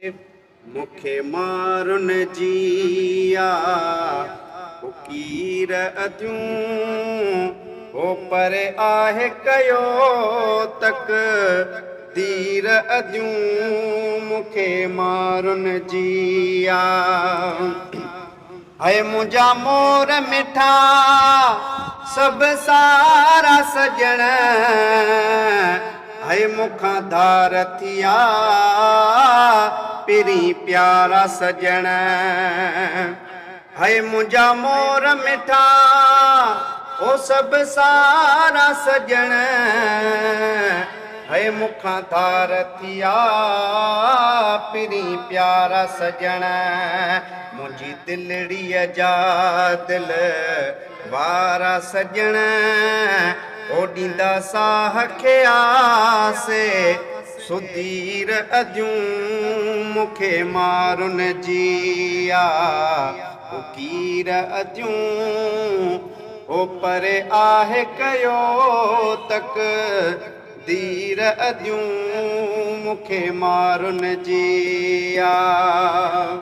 मुखे मारुन जिया फ़क़ीर अदियूं हो पर आहे कयो तक दीर अदियूं मुखे मारुन जिया है मुंहिंजा मोर मिठा सब सारा सजण है मुखां धार थिया पिरी प्यारा सजण है मुंहिंजा मोर मिठा ओ सब सारा सजण है मुखां धार थिया पिरी प्यारा सजण मुंहिंजी दिलड़ीअ जा दिल वारा सजण ओ ॾींदा साह खे आसे सुधीर अदियूं मुखे मारुन जिया फ़क़ीर अदियूं ओ परे आहे कयो तक दीर अदियूं मुखे मारुन जिया।